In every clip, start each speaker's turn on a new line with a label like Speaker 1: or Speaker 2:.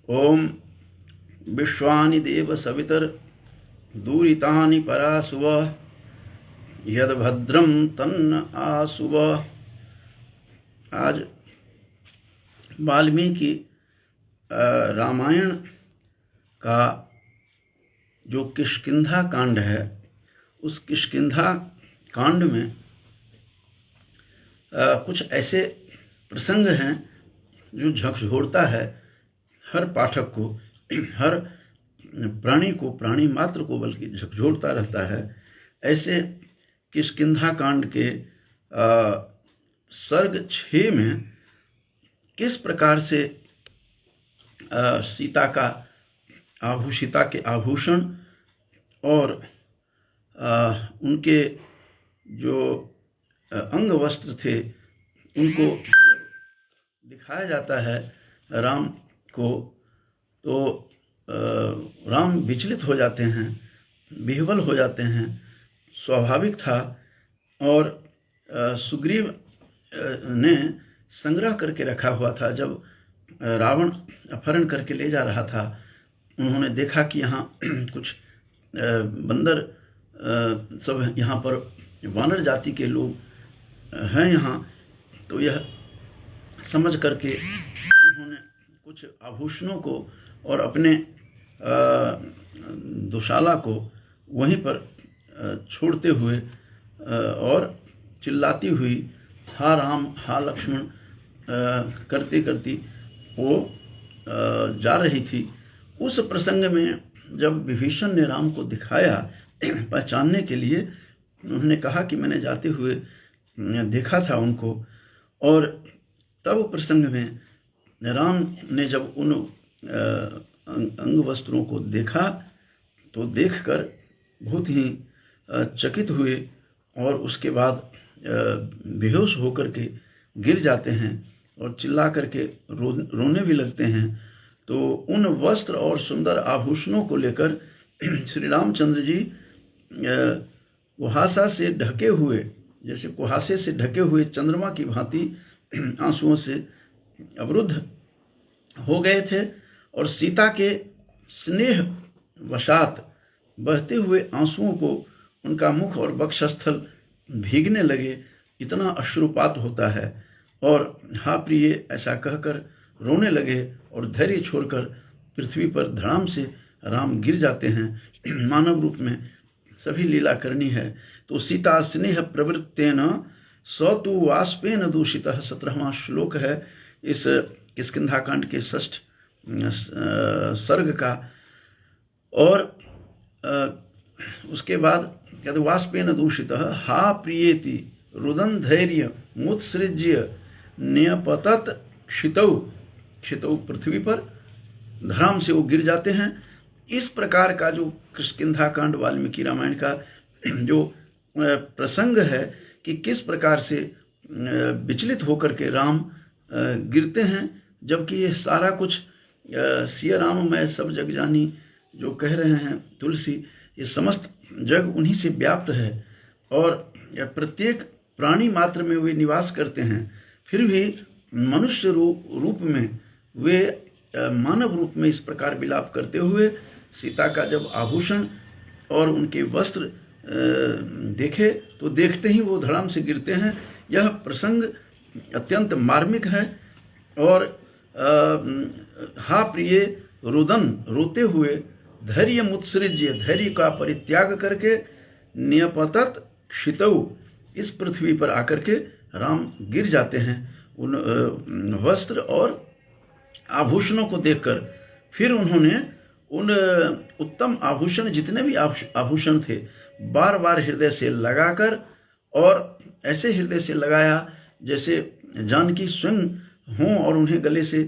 Speaker 1: ओम विश्वानि देव सवितर दूरितानि परासुव यद्भद्रम तन्न आसुव। आज वाल्मीकि रामायण का जो किष्किंधा कांड है, उस किष्किंधा कांड में कुछ ऐसे प्रसंग हैं जो झकझोरता है हर पाठक को, हर प्राणी को, प्राणी मात्र को बल्कि झकझोरता रहता है। ऐसे किष्किंधा कांड के सर्ग 6 में किस प्रकार से सीता के आभूषण और उनके जो अंग वस्त्र थे उनको दिखाया जाता है राम को, तो राम विचलित हो जाते हैं, विह्वल हो जाते हैं। स्वाभाविक था। और सुग्रीव ने संग्रह करके रखा हुआ था। जब रावण अपहरण करके ले जा रहा था, उन्होंने देखा कि यहाँ कुछ बंदर सब यहाँ पर वानर जाति के लोग हैं यहाँ, तो यह समझ करके उन्होंने कुछ आभूषणों को और अपने दुशाला को वहीं पर छोड़ते हुए और चिल्लाती हुई हा राम हा लक्ष्मण करते करते वो जा रही थी। उस प्रसंग में जब विभीषण ने राम को दिखाया पहचानने के लिए, उन्होंने कहा कि मैंने जाते हुए देखा था उनको। और तब प्रसंग में राम ने जब उन अंग वस्त्रों को देखा तो देखकर बहुत ही चकित हुए और उसके बाद बेहोश होकर के गिर जाते हैं और चिल्ला करके रोने भी लगते हैं। तो उन वस्त्र और सुंदर आभूषणों को लेकर श्री रामचंद्र जी कुहासा से ढके हुए, जैसे कुहासे से ढके हुए चंद्रमा की भांति आंसुओं से अवरुद्ध हो गए थे और सीता के स्नेह वशात बहते हुए आंसुओं को उनका मुख और वक्षस्थल भीगने लगे। इतना अश्रुपात होता है और हा प्रिय ऐसा कहकर रोने लगे और धैर्य छोड़कर पृथ्वी पर धड़ाम से राम गिर जाते हैं। मानव रूप में सभी लीला करनी है। तो सीता स्नेह प्रवृत्तेन सौतु वाष्पेन दूषितः 17वां श्लोक है इस किष्किंधा कांड के 6 सर्ग का। और उसके बाद कहते वाष्पेन दूषितः हा प्रियेति रुदन धैर्य मुत्सृज्य न्यपतत क्षितौ। क्षितौ पृथ्वी पर, धराम से वो गिर जाते हैं। इस प्रकार का जो किष्किंधा कांड वाल्मीकि रामायण का जो प्रसंग है कि किस प्रकार से विचलित होकर के राम गिरते हैं, जबकि ये सारा कुछ सिया राम मैं सब जग जानी जो कह रहे हैं तुलसी, ये समस्त जग उन्हीं से व्याप्त है और प्रत्येक प्राणी मात्र में वे निवास करते हैं। फिर भी मनुष्य रूप में वे मानव रूप में इस प्रकार विलाप करते हुए सीता का जब आभूषण और उनके वस्त्र देखे तो देखते ही वो धड़ाम से गिरते हैं। यह प्रसंग अत्यंत मार्मिक है। और हा प्रिय रुदन, रोते हुए, धैर्य मुत्सृज्य, धैर्य का परित्याग करके, न्यपतत क्षितौ, इस पृथ्वी पर आकर के राम गिर जाते हैं उन वस्त्र और आभूषणों को देखकर। फिर उन्होंने उन उत्तम आभूषण, जितने भी आभूषण थे, बार बार हृदय से लगाकर, और ऐसे हृदय से लगाया जैसे जानकी स्वयं हों और उन्हें गले से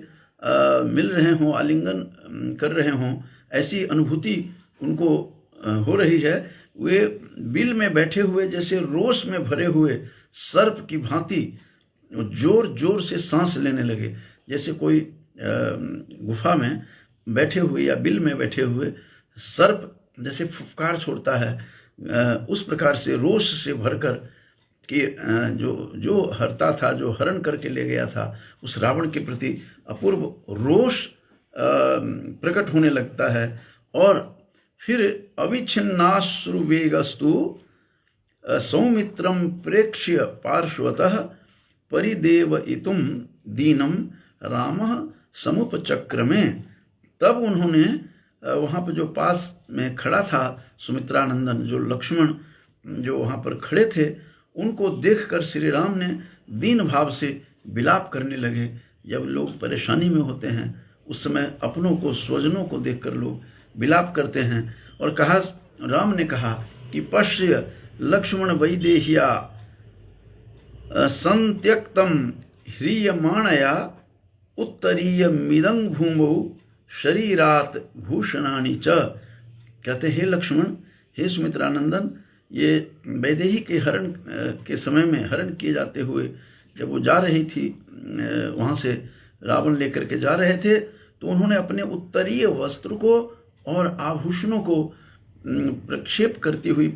Speaker 1: मिल रहे हों, आलिंगन कर रहे हों, ऐसी अनुभूति उनको हो रही है। वे बिल में बैठे हुए जैसे रोष में भरे हुए सर्प की भांति जोर जोर से सांस लेने लगे। जैसे कोई गुफा में बैठे हुए या बिल में बैठे हुए सर्प जैसे फुफकार छोड़ता है, उस प्रकार से रोष से भरकर कि जो हरता था, जो हरण करके ले गया था, उस रावण के प्रति अपूर्व रोष प्रकट होने लगता है। और फिर अविच्छिन्नाश्रुवेगस्तु सौमित्रम प्रेक्ष्य पार्श्वतः परिदेवयितुम दीनम रामः समुपचक्रमे। तब उन्होंने वहाँ पर जो पास में खड़ा था सुमित्रानंदन, जो लक्ष्मण जो वहाँ पर खड़े थे, उनको देखकर श्री राम ने दीन भाव से विलाप करने लगे। जब लोग परेशानी में होते हैं उस समय अपनों को, स्वजनों को देखकर लोग विलाप करते हैं। और कहा, राम ने कहा कि पश्य लक्ष्मण वैदेह्या संत्यक्तम ह्रियमाणया उत्तरीय मिदंग भूमौ शरीरात भूषणानि च। कहते हे लक्ष्मण, हे सुमित्रानंदन, ये वैदेही के हरण के समय में हरण किए जाते हुए जब वो जा रही थी, वहाँ से रावण लेकर के जा रहे थे, तो उन्होंने अपने उत्तरीय वस्त्र को और आभूषणों को प्रक्षेप करती हुई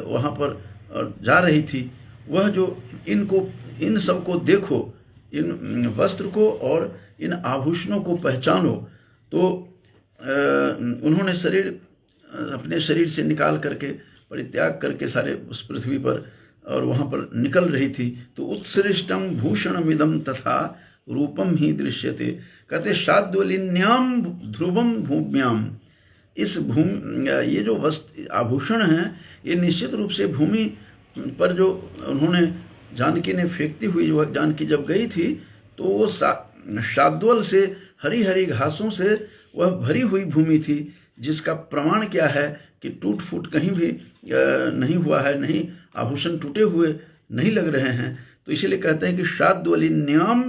Speaker 1: वहाँ पर जा रही थी। वह जो इन सबको देखो, इन वस्त्र को और इन आभूषणों को पहचानो। तो उन्होंने अपने शरीर से निकाल करके, परित्याग करके सारे उस पृथ्वी पर और वहाँ पर निकल रही थी। तो उत्सृष्टम भूषणमिदं तथा रूपम ही दृश्यते। कहते शाद्वलिन्याम ध्रुवम भूम्याम। ये जो वस्त्र आभूषण हैं, ये निश्चित रूप से भूमि पर जो उन्होंने जानकी ने फेंकती हुई, वह जानकी जब गई थी तो वो शाद्वल से, हरी हरी घासों से वह भरी हुई भूमि थी, जिसका प्रमाण क्या है कि टूट फूट कहीं भी नहीं हुआ है, नहीं आभूषण टूटे हुए नहीं लग रहे हैं। तो इसीलिए कहते हैं कि शाद्वलिन्याम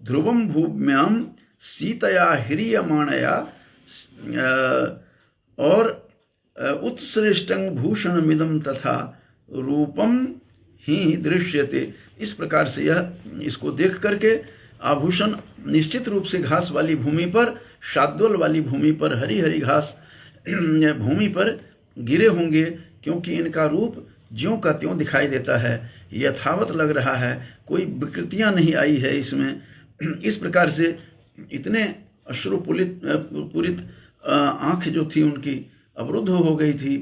Speaker 1: ध्रुवम भूम्याम सीतया ह्रियमाणया और उत्सृष्टं भूषणमिदं तथा रूपम ही दृश्यते। इस प्रकार से इसको देख करके आभूषण निश्चित रूप से घास वाली भूमि पर, शाद्वल वाली भूमि पर, हरी हरी घास भूमि पर गिरे होंगे, क्योंकि इनका रूप ज्यों का त्यों दिखाई देता है, यथावत लग रहा है, कोई विकृतियां नहीं आई है इसमें। इस प्रकार से इतने अश्रुपूरित आंख जो थी उनकी अवरुद्ध हो गई थी,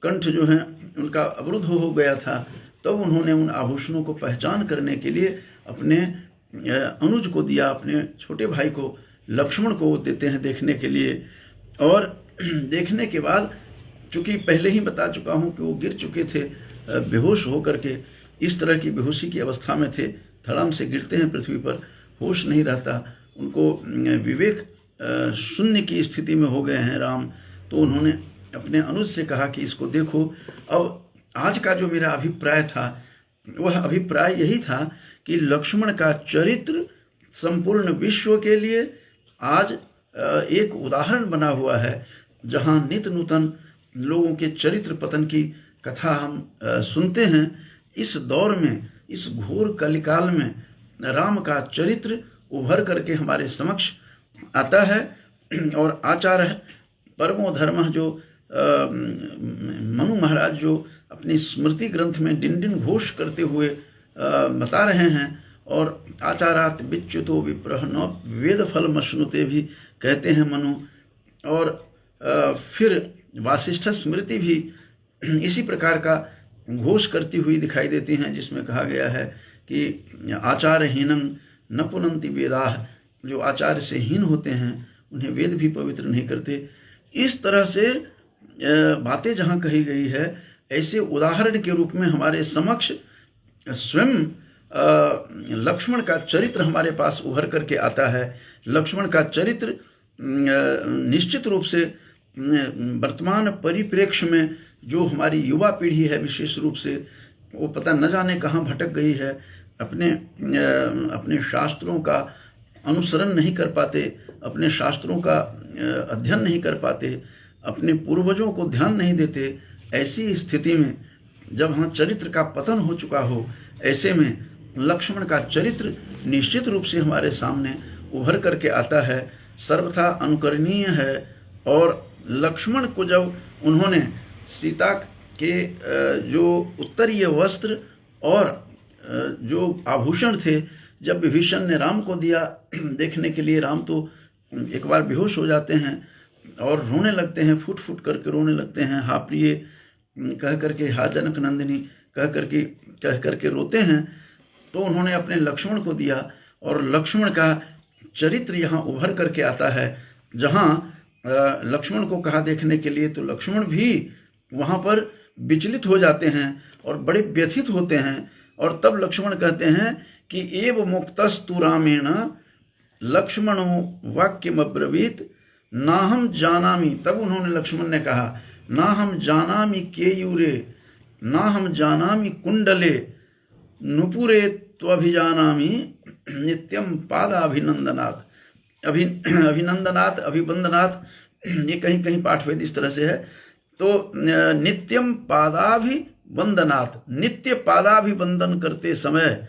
Speaker 1: कंठ जो है उनका अवरुद्ध हो गया था। तब उन्होंने उन आभूषणों को पहचान करने के लिए अपने अनुज को दिया, अपने छोटे भाई को लक्ष्मण को देते हैं देखने के लिए। और देखने के बाद, चूंकि पहले ही बता चुका हूं कि वो गिर चुके थे बेहोश होकर के, इस तरह की बेहोशी की अवस्था में थे, धड़ाम से गिरते हैं पृथ्वी पर, होश नहीं रहता, उनको विवेक शून्य की स्थिति में हो गए हैं राम। तो उन्होंने अपने अनुज से कहा कि इसको देखो। अब आज का जो मेरा अभिप्राय था, वह अभिप्राय यही था कि लक्ष्मण का चरित्र संपूर्ण विश्व के लिए आज एक उदाहरण बना हुआ है, जहां नित्य नूतन लोगों के चरित्र पतन की कथा हम सुनते हैं। इस दौर में, इस घोर कलिकाल में राम का चरित्र उभर करके हमारे समक्ष आता है। और आचार्य परमो धर्म जो मनु महाराज जो अपनी स्मृति ग्रंथ में दिन दिन घोष करते हुए बता रहे हैं, और आचारात विच्युतो विप्रह न वेद फल मश्नुते भी कहते हैं मनु। और फिर वासिष्ठ स्मृति भी इसी प्रकार का घोष करती हुई दिखाई देती हैं, जिसमें कहा गया है कि आचार्यहीनं न पुनन्ति वेदाः। जो आचार्य से हीन होते हैं उन्हें वेद भी पवित्र नहीं करते। इस तरह से बातें जहाँ कही गई है, ऐसे उदाहरण के रूप में हमारे समक्ष स्वयं लक्ष्मण का चरित्र हमारे पास उभर करके आता है। लक्ष्मण का चरित्र निश्चित रूप से वर्तमान परिप्रेक्ष्य में जो हमारी युवा पीढ़ी है, विशेष रूप से वो पता न जाने कहाँ भटक गई है, अपने शास्त्रों का अनुसरण नहीं कर पाते, अपने शास्त्रों का अध्ययन नहीं कर पाते, अपने पूर्वजों को ध्यान नहीं देते। ऐसी स्थिति में जब हाँ चरित्र का पतन हो चुका हो, ऐसे में लक्ष्मण का चरित्र निश्चित रूप से हमारे सामने उभर करके आता है, सर्वथा अनुकरणीय है। और लक्ष्मण को जब उन्होंने सीता के जो उत्तरीय वस्त्र और जो आभूषण थे, जब विभीषण ने राम को दिया देखने के लिए, राम तो एक बार बेहोश हो जाते हैं, और रोने लगते हैं, फूट फूट करके रोने लगते हैं। हा प्रिय कह करके, हा जनक नंदिनी कह करके रोते हैं। तो उन्होंने अपने लक्ष्मण को दिया और लक्ष्मण का चरित्र यहाँ उभर करके आता है। जहाँ लक्ष्मण को कहा देखने के लिए, तो लक्ष्मण भी वहाँ पर विचलित हो जाते हैं और बड़े व्यथित होते हैं। और तब लक्ष्मण कहते हैं कि एव मुक्तस्तु रामेण लक्ष्मणो वाक्यमब्रवीत नाहम जानामि। तब उन्होंने, लक्ष्मण ने कहा, नाहम जानामि केयूरे नाहम जानामि कुंडले नुपुरे त्वभिजानामि नित्यम पादाभिनंदनात्। अभिनंदनात्, अभिवंदनात्, ये कहीं कहीं पाठवेद इस तरह से है। तो नित्यम पादाभिवंदनात्, नित्य पादाभिवंदन करते समय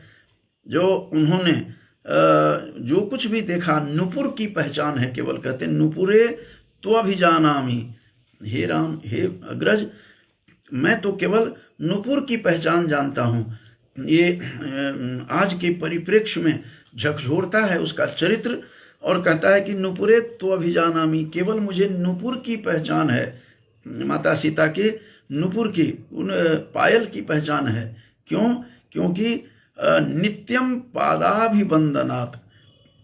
Speaker 1: जो उन्होंने जो कुछ भी देखा, नुपुर की पहचान है केवल। कहते हैं नुपुरे त्वभिजानामि, हे राम, हे अग्रज, मैं तो केवल नुपुर की पहचान जानता हूँ। ये आज के परिप्रेक्ष्य में झकझोरता है उसका चरित्र और कहता है कि नुपुरे त्वभिजानामि, केवल मुझे नुपुर की पहचान है, माता सीता के नुपुर की, उन पायल की पहचान है। क्यों? क्योंकि नित्यम पादाभिवंदनात्,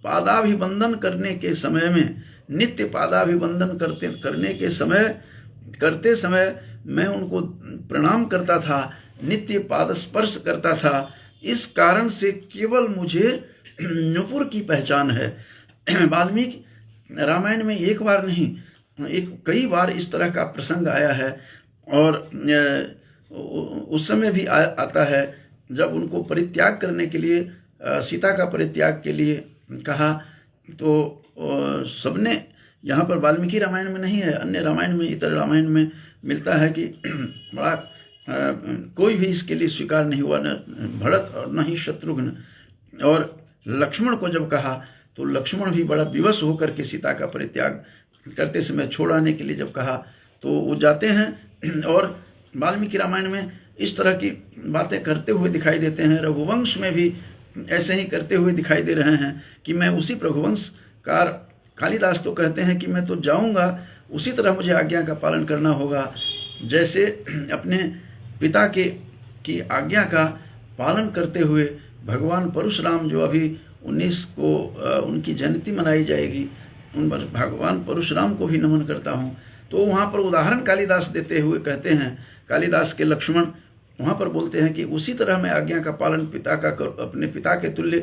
Speaker 1: पादाभिवंदन करने के समय में, नित्य पादाभिवंदन करते समय मैं उनको प्रणाम करता था, नित्य पाद स्पर्श करता था। इस कारण से केवल मुझे नुपुर की पहचान है। वाल्मीकि रामायण में एक बार नहीं, कई बार इस तरह का प्रसंग आया है। और उस समय भी आता है जब उनको परित्याग करने के लिए, सीता का परित्याग के लिए कहा, तो सबने, यहाँ पर वाल्मीकि रामायण में नहीं है, अन्य रामायण में, इतर रामायण में मिलता है कि बड़ा कोई भी इसके लिए स्वीकार नहीं हुआ, न भरत और न ही शत्रुघ्न। और लक्ष्मण को जब कहा तो लक्ष्मण भी बड़ा विवश होकर के सीता का परित्याग करते समय छोड़ आने के लिए जब कहा तो वो जाते हैं। और वाल्मीकि रामायण में इस तरह की बातें करते हुए दिखाई देते हैं। रघुवंश में भी ऐसे ही करते हुए दिखाई दे रहे हैं कि मैं उसी रघुवंशकार कालिदास तो कहते हैं कि मैं तो जाऊंगा, उसी तरह मुझे आज्ञा का पालन करना होगा, जैसे अपने पिता की आज्ञा का पालन करते हुए भगवान परशुराम, जो अभी 19 को उनकी जयंती मनाई जाएगी, उन पर भगवान परशुराम को भी नमन करता हूँ। तो वहाँ पर उदाहरण कालिदास देते हुए कहते हैं, कालिदास के लक्ष्मण वहाँ पर बोलते हैं कि उसी तरह मैं आज्ञा का पालन अपने पिता के तुल्य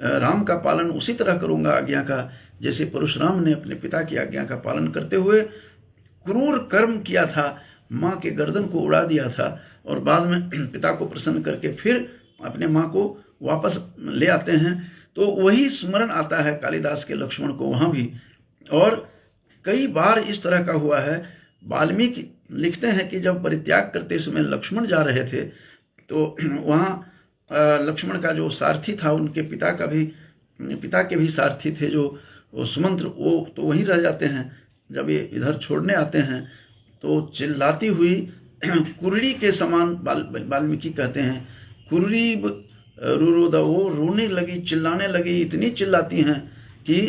Speaker 1: राम का पालन उसी तरह करूँगा आज्ञा का, जैसे परशुराम ने अपने पिता की आज्ञा का पालन करते हुए क्रूर कर्म किया था, माँ के गर्दन को उड़ा दिया था, और बाद में पिता को प्रसन्न करके फिर अपने माँ को वापस ले आते हैं। तो वही स्मरण आता है कालिदास के लक्ष्मण को वहाँ भी। और कई बार इस तरह का हुआ है। वाल्मीकि लिखते हैं कि जब परित्याग करते समय लक्ष्मण जा रहे थे तो वहाँ लक्ष्मण का जो सारथी था, उनके पिता के भी सारथी थे जो सुमंत्र, वो तो वहीं रह जाते हैं। जब ये इधर छोड़ने आते हैं तो चिल्लाती हुई कुर्री के समान, वाल्मीकि कहते हैं, कुर्री रुरुद, वो रोने लगी, चिल्लाने लगी, इतनी चिल्लाती हैं कि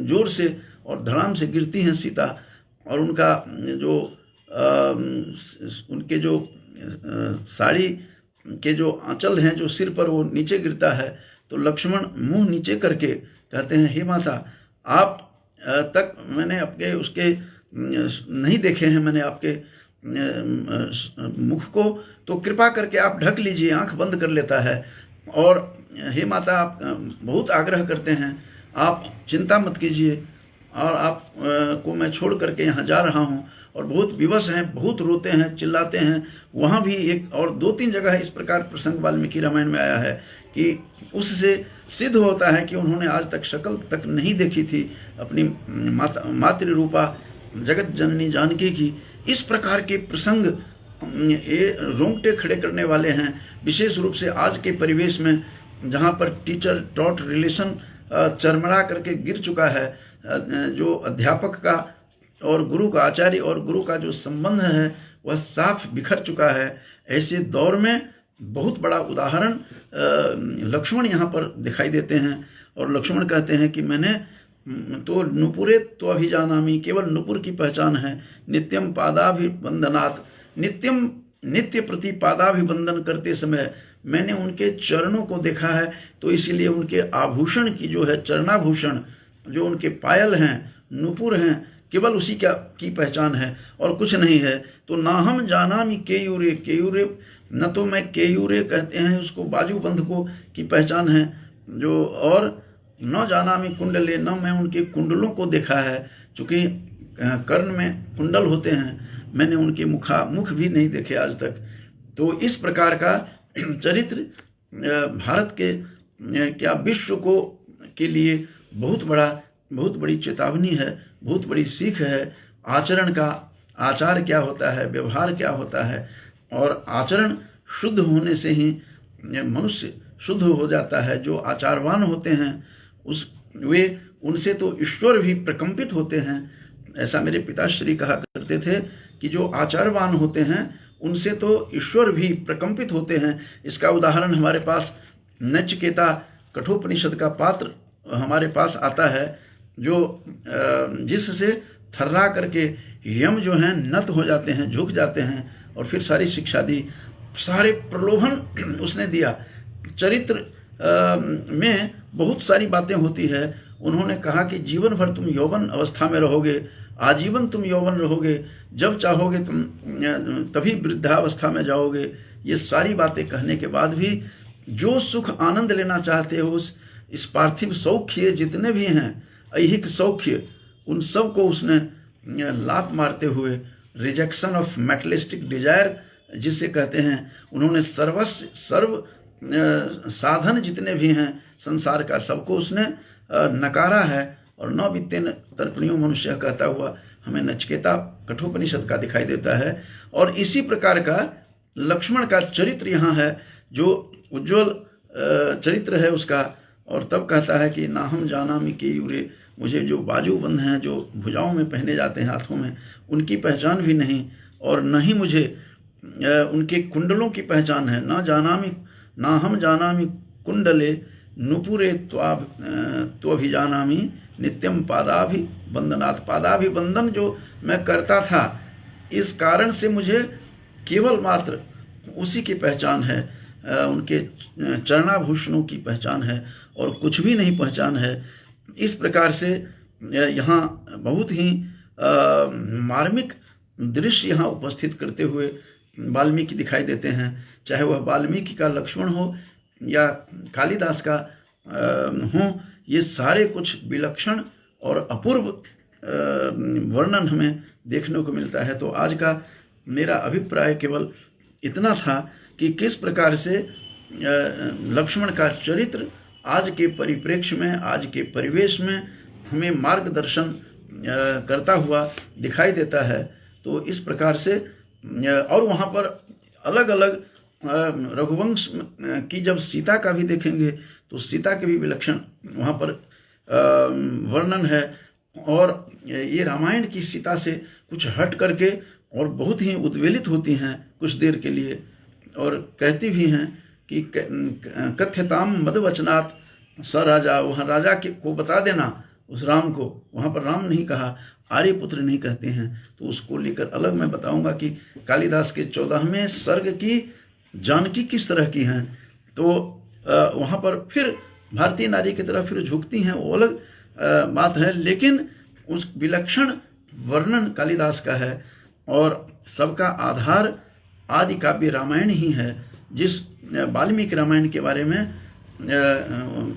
Speaker 1: जोर से और धड़ाम से गिरती हैं सीता। और उनका जो उनके जो साड़ी के जो आंचल हैं जो सिर पर, वो नीचे गिरता है। तो लक्ष्मण मुंह नीचे करके कहते हैं, हे माता, आप तक मैंने आपके उसके नहीं देखे हैं, मैंने आपके मुख को, तो कृपा करके आप ढक लीजिए, आंख बंद कर लेता है। और हे माता, आप बहुत आग्रह करते हैं, आप चिंता मत कीजिए, और आप को मैं छोड़ करके यहाँ जा रहा हूँ। और बहुत विवश हैं, बहुत रोते हैं, चिल्लाते हैं। वहाँ भी एक और 2-3 जगह इस प्रकार प्रसंग वाल्मीकि रामायण में आया है कि उससे सिद्ध होता है कि उन्होंने आज तक शक्ल तक नहीं देखी थी अपनी मातृ रूपा जगत जननी जानकी की। इस प्रकार के प्रसंग ये रोंगटे खड़े करने वाले हैं, विशेष रूप से आज के परिवेश में, जहाँ पर टीचर टॉट रिलेशन चरमरा करके गिर चुका है। जो अध्यापक का और गुरु का, आचार्य और गुरु का जो संबंध है वह साफ बिखर चुका है। ऐसे दौर में बहुत बड़ा उदाहरण लक्ष्मण यहाँ पर दिखाई देते हैं। और लक्ष्मण कहते हैं कि मैंने तो नुपुरे तो अभिजानामि, केवल नुपुर की पहचान है। नित्यम पादाभिवंदनात्, नित्य प्रति पादाभिवंदन करते समय मैंने उनके चरणों को देखा है, तो इसीलिए उनके आभूषण की जो है चरणाभूषण, जो उनके पायल हैं, नुपुर हैं, केवल उसी की पहचान है और कुछ नहीं है। तो ना हम जानामि केयूरे, केयूरे न तो मैं केयूरे कहते हैं उसको बाजूबंद को की पहचान है जो, और न जानामि कुंडले, न मैं उनके कुंडलों को देखा है, चूँकि कर्ण में कुंडल होते हैं, मैंने उनके मुख भी नहीं देखे आज तक। तो इस प्रकार का चरित्र भारत के क्या विश्व को के लिए बहुत बड़ी चेतावनी है, बहुत बड़ी सीख है। आचरण का, आचार क्या होता है, व्यवहार क्या होता है, और आचरण शुद्ध होने से ही मनुष्य शुद्ध हो जाता है। जो आचारवान होते हैं उनसे तो ईश्वर भी प्रकंपित होते हैं। ऐसा मेरे पिताश्री कहा करते थे कि जो आचारवान होते हैं उनसे तो ईश्वर भी प्रकंपित होते हैं। इसका उदाहरण हमारे पास नचिकेता कठोपनिषद का पात्र हमारे पास आता है, जो जिससे थर्रा करके यम जो हैं नत हो जाते हैं, झुक जाते हैं, और फिर सारी शिक्षा दी, सारे प्रलोभन उसने दिया। चरित्र में बहुत सारी बातें होती है। उन्होंने कहा कि जीवन भर तुम यौवन अवस्था में रहोगे, आजीवन तुम यौवन रहोगे, जब चाहोगे तुम तभी वृद्धावस्था में जाओगे। ये सारी बातें कहने के बाद भी जो सुख आनंद लेना चाहते हो, इस पार्थिव सौख्य जितने भी हैं, ऐहिक सौख्य, उन सब को उसने लात मारते हुए रिजेक्शन ऑफ मेटलिस्टिक डिजायर जिसे कहते हैं, उन्होंने सर्व साधन जितने भी हैं संसार का, सबको उसने नकारा है। और न वित्तेन तर्पणियो मनुष्य कहता हुआ हमें नचिकेता कठोपनिषद का दिखाई देता है। और इसी प्रकार का लक्ष्मण का चरित्र यहाँ है, जो उज्ज्वल चरित्र है उसका। और तब कहता है कि ना हम जानामि केयूरे, मुझे जो बाजूबंद हैं, जो भुजाओं में पहने जाते हैं हाथों में, उनकी पहचान भी नहीं, और न ही मुझे उनके कुंडलों की पहचान है। ना हम जानामि कुंडले नुपुरे त्वभिजानामि नित्यम पादाभिवंदनात्, पादाभिवंदन जो मैं करता था, इस कारण से मुझे केवल मात्र उसी की पहचान है, उनके चरणाभूषणों की पहचान है, और कुछ भी नहीं पहचान है। इस प्रकार से यहाँ बहुत ही मार्मिक दृश्य यहाँ उपस्थित करते हुए वाल्मीकि दिखाई देते हैं। चाहे वह वाल्मीकि का लक्ष्मण हो या कालिदास का हो, ये सारे कुछ विलक्षण और अपूर्व वर्णन हमें देखने को मिलता है। तो आज का मेरा अभिप्राय केवल इतना था कि किस प्रकार से लक्ष्मण का चरित्र आज के परिप्रेक्ष्य में, आज के परिवेश में हमें मार्गदर्शन करता हुआ दिखाई देता है। तो इस प्रकार से, और वहाँ पर अलग अलग रघुवंश की जब सीता का भी देखेंगे तो सीता के भी विलक्षण वहाँ पर वर्णन है। और ये रामायण की सीता से कुछ हट करके और बहुत ही उद्वेलित होती हैं कुछ देर के लिए, और कहती भी हैं कि कथ्यताम मदवचनात् स राजा, वहाँ राजा को बता देना उस राम को। वहाँ पर राम नहीं कहा, आर्यपुत्र नहीं कहते हैं। तो उसको लेकर अलग मैं बताऊंगा कि कालिदास के 14वें सर्ग की जानकी किस तरह की हैं। तो वहाँ पर फिर भारतीय नारी की तरफ फिर झुकती हैं, वो अलग बात है, लेकिन उस विलक्षण वर्णन कालिदास का है। और सबका आधार आदि काव्य रामायण ही है, जिस वाल्मीकि रामायण के बारे में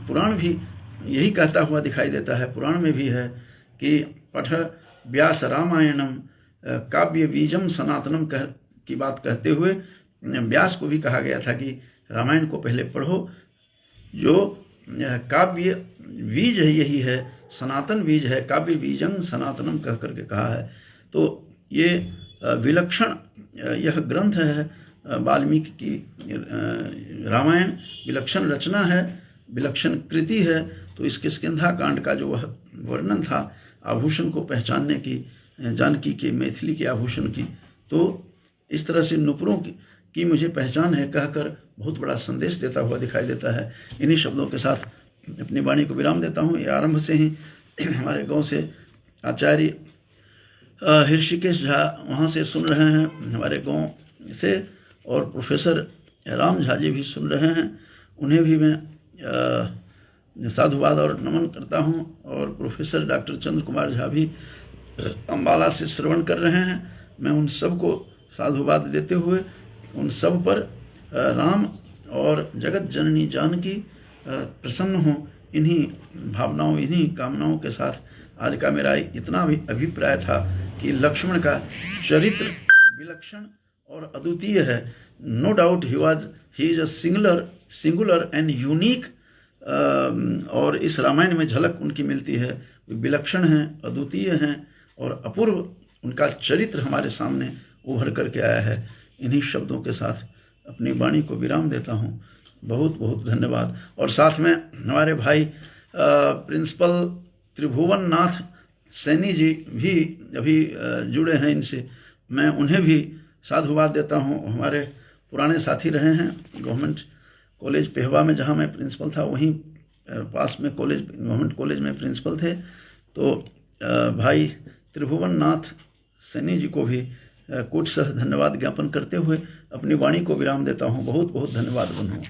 Speaker 1: पुराण भी यही कहता हुआ दिखाई देता है। पुराण में भी है कि पठ व्यास रामायणम काव्य बीजम सनातनम की बात कहते हुए व्यास को भी कहा गया था कि रामायण को पहले पढ़ो, जो काव्य बीज है यही है, सनातन बीज है, काव्य बीजम सनातनम कह करके कहा है। तो ये विलक्षण यह ग्रंथ है वाल्मीकि की रामायण, विलक्षण रचना है, विलक्षण कृति है। तो इसके स्कंधा कांड का जो वह वर्णन था आभूषण को पहचानने की, जानकी के मैथिली के आभूषण की, तो इस तरह से नुपुरों की मुझे पहचान है कहकर बहुत बड़ा संदेश देता हुआ दिखाई देता है। इन्हीं शब्दों के साथ अपनी वाणी को विराम देता हूँ। ये आरंभ से ही हमारे गांव से आचार्य ऋषिकेश झा वहाँ से सुन रहे हैं हमारे गांव से, और प्रोफेसर राम झा जी भी सुन रहे हैं, उन्हें भी मैं साधुवाद और नमन करता हूँ। और प्रोफेसर डॉक्टर चंद्र कुमार झा भी अम्बाला से श्रवण कर रहे हैं। मैं उन सब को साधुवाद देते हुए उन सब पर राम और जगत जननी जानकी प्रसन्न हो, इन्हीं भावनाओं, इन्हीं कामनाओं के साथ आज का मेरा इतना भी अभिप्राय था कि लक्ष्मण का चरित्र विलक्षण और अद्वितीय है। No doubt he is a singular and unique, और इस रामायण में झलक उनकी मिलती है, विलक्षण हैं, अद्वितीय हैं और अपूर्व उनका चरित्र हमारे सामने उभर करके आया है। इन्हीं शब्दों के साथ अपनी वाणी को विराम देता हूँ। बहुत बहुत धन्यवाद। और साथ में हमारे भाई प्रिंसिपल त्रिभुवन नाथ सैनी जी भी अभी जुड़े हैं इनसे, मैं उन्हें भी साधुवाद देता हूँ। हमारे पुराने साथी रहे हैं गवर्नमेंट कॉलेज पेहवा में, जहाँ मैं प्रिंसिपल था, वहीं पास में गवर्नमेंट कॉलेज में प्रिंसिपल थे। तो भाई त्रिभुवन नाथ सैनी जी को भी कुछ धन्यवाद ज्ञापन करते हुए अपनी वाणी को विराम देता हूँ। बहुत बहुत धन्यवाद बंधुओं।